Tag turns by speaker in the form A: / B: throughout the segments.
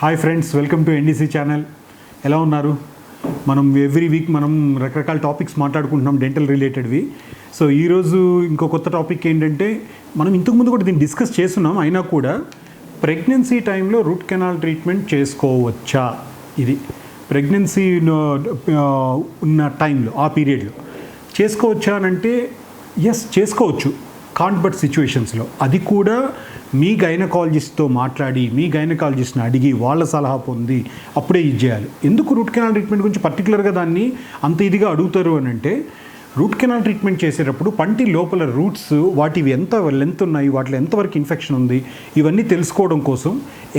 A: Hi friends, welcome to NDC channel. ఎలా ఉన్నారు? మనం ఎవ్రీ వీక్ మనం రకరకాల టాపిక్స్ మాట్లాడుకుంటున్నాం డెంటల్ రిలేటెడ్వి. సో ఈరోజు ఇంకో కొత్త టాపిక్ ఏంటంటే, మనం ఇంతకుముందు కూడా దీన్ని డిస్కస్ చేస్తున్నాం, అయినా కూడా ప్రెగ్నెన్సీ టైంలో రూట్ కెనాల్ ట్రీట్మెంట్ చేసుకోవచ్చా? ఇది ప్రెగ్నెన్సీ ఉన్న టైంలో, ఆ పీరియడ్లో చేసుకోవచ్చా అని అంటే ఎస్, చేసుకోవచ్చు. కాంట్ బట్ సిచ్యువేషన్స్లో, అది కూడా మీ గైనకాలజిస్ట్తో మాట్లాడి, మీ గైనకాలజిస్ట్ని అడిగి, వాళ్ళ సలహా పొంది అప్పుడే ఇది చేయాలి. ఎందుకు రూట్ కెనాల్ ట్రీట్మెంట్ గురించి పర్టికులర్గా దాన్ని అంత ఇదిగా అడుగుతారు అని అంటే, రూట్ కెనాల్ ట్రీట్మెంట్ చేసేటప్పుడు పంటి లోపల రూట్స్ వాటివి ఎంత లెంత్ ఉన్నాయి, వాటిలో ఎంతవరకు ఇన్ఫెక్షన్ ఉంది, ఇవన్నీ తెలుసుకోవడం కోసం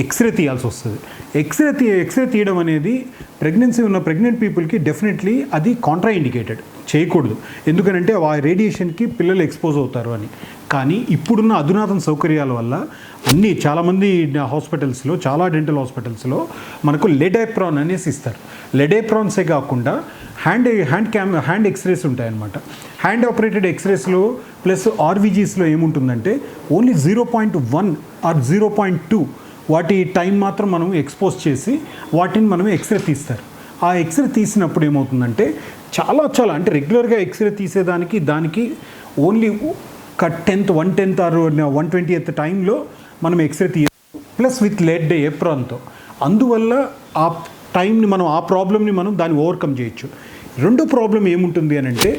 A: ఎక్స్రే తీయాల్సి వస్తుంది. ఎక్స్రే తీయడం అనేది ప్రెగ్నెన్సీ ఉన్న ప్రెగ్నెంట్ పీపుల్కి డెఫినెట్లీ అది కాంట్రా ఇండికేటెడ్, చేయకూడదు. ఎందుకనంటే ఆ రేడియేషన్కి పిల్లలు ఎక్స్పోజ్ అవుతారు అని. కానీ ఇప్పుడున్న అధునాతన సౌకర్యాల వల్ల చాలామంది హాస్పిటల్స్లో, చాలా డెంటల్ హాస్పిటల్స్లో మనకు లెడేప్రాన్ అనేసి ఇస్తారు. లెడేప్రాన్సే కాకుండా హ్యాండ్ ఎక్స్రేస్ ఉంటాయన్నమాట. హ్యాండ్ ఆపరేటెడ్ ఎక్స్రేస్లో ప్లస్ ఆర్వీజీస్లో ఏముంటుందంటే ఓన్లీ 0.1 ఆర్ 0.2 వాటి టైం మాత్రం మనం ఎక్స్పోజ్ చేసి వాటిని మనం ఎక్స్రే తీస్తారు. ఆ ఎక్స్రే తీసినప్పుడు ఏమవుతుందంటే చాలా అంటే రెగ్యులర్గా ఎక్స్రే దానికి ఓన్లీ ఒక 1/10 ఆర్ 1/20th టైంలో మనం ఎక్స్రే ప్లస్ విత్ లెడ్ ఏప్రాన్తో. అందువల్ల ఆ టైంని మనం, ఆ ప్రాబ్లమ్ని మనం దాన్ని ఓవర్కమ్ చేయొచ్చు. రెండో ప్రాబ్లం ఏముంటుంది అని అంటే,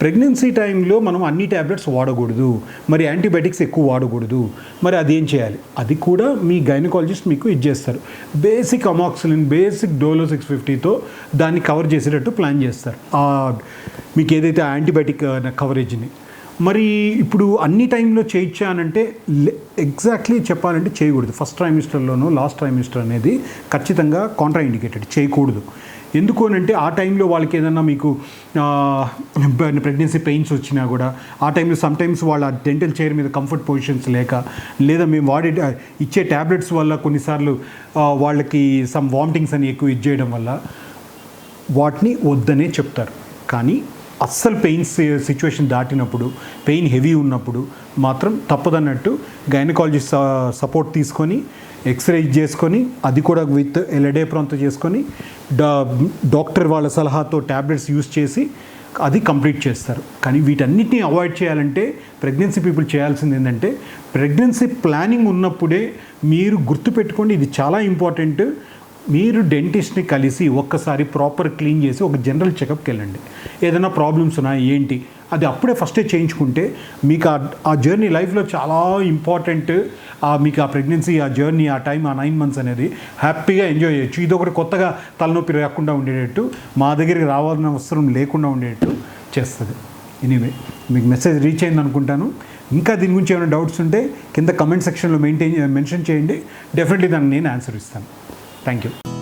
A: ప్రెగ్నెన్సీ టైంలో మనం అన్ని ట్యాబ్లెట్స్ వాడకూడదు, మరి యాంటీబయాటిక్స్ ఎక్కువ వాడకూడదు. మరి అదేం చేయాలి? అది కూడా మీ గైనకాలజిస్ట్ మీకు ఇచ్చేస్తారు. బేసిక్ అమాక్సిలిన్, బేసిక్ డోలో 650తో దాన్ని కవర్ చేసేటట్టు ప్లాన్ చేస్తారు, మీకు ఏదైతే యాంటీబయాటిక్ కవరేజ్ని. మరి ఇప్పుడు అన్ని టైంలో చేయొచ్చా అని అంటే ఎగ్జాక్ట్లీ చెప్పాలంటే చేయకూడదు. ఫస్ట్ ట్రైమిస్టర్లోనూ లాస్ట్ ట్రైమిస్టర్ అనేది ఖచ్చితంగా కాంట్రా ఇండికేటెడ్, చేయకూడదు. ఎందుకు అని అంటే ఆ టైంలో వాళ్ళకి ఏదన్నా మీకు ప్రెగ్నెన్సీ పెయిన్స్ వచ్చినా కూడా ఆ టైంలో సమ్టైమ్స్ వాళ్ళ డెంటల్ చైర్ మీద కంఫర్ట్ పొజిషన్స్ లేక, లేదా మేము ఇచ్చే ట్యాబ్లెట్స్ వల్ల కొన్నిసార్లు వాళ్ళకి సమ్ వామిటింగ్స్ అని ఎక్కువ ఇచ్చేయడం వల్ల వాటిని వద్దనే చెప్తారు. కానీ అస్సలు పెయిన్స్ సిచ్యువేషన్ దాటినప్పుడు, పెయిన్ హెవీ ఉన్నప్పుడు మాత్రం తప్పదన్నట్టు గైనకాలజిస్ట్ సపోర్ట్ తీసుకొని ఎక్స్రే చేసుకొని, అది కూడా విత్ లెడేప్రాన్తో చేసుకొని, డాక్టర్ వాళ్ళ సలహాతో ట్యాబ్లెట్స్ యూస్ చేసి అది కంప్లీట్ చేస్తారు. కానీ వీటన్నిటిని అవాయిడ్ చేయాలంటే ప్రెగ్నెన్సీ పీపుల్ చేయాల్సింది ఏంటంటే, ప్రెగ్నెన్సీ ప్లానింగ్ ఉన్నప్పుడే మీరు గుర్తుపెట్టుకోండి, ఇది చాలా ఇంపార్టెంట్. మీరు డెంటిస్ట్ని కలిసి ఒక్కసారి ప్రాపర్ క్లీన్ చేసి ఒక జనరల్ చెకప్కి వెళ్ళండి. ఏదైనా ప్రాబ్లమ్స్ ఉన్నాయా ఏంటి, అది అప్పుడే ఫస్టే చేయించుకుంటే మీకు ఆ జర్నీ లైఫ్లో చాలా ఇంపార్టెంట్. మీకు ఆ ప్రెగ్నెన్సీ, ఆ జర్నీ, ఆ టైం, ఆ 9 months అనేది హ్యాపీగా ఎంజాయ్ చేయొచ్చు. ఇది ఒకటి కొత్తగా తలనొప్పి రాకుండా ఉండేటట్టు, మా దగ్గరికి రావాల్సిన అవసరం లేకుండా ఉండేటట్టు చేస్తుంది. ఎనీవే, మీకు మెసేజ్ రీచ్ అయింది అనుకుంటాను. ఇంకా దీని గురించి ఏమైనా డౌట్స్ ఉంటే కింద కమెంట్ సెక్షన్లో మెన్షన్ చేయండి. డెఫినెట్లీ దానికి నేను ఆన్సర్ ఇస్తాను. Thank you.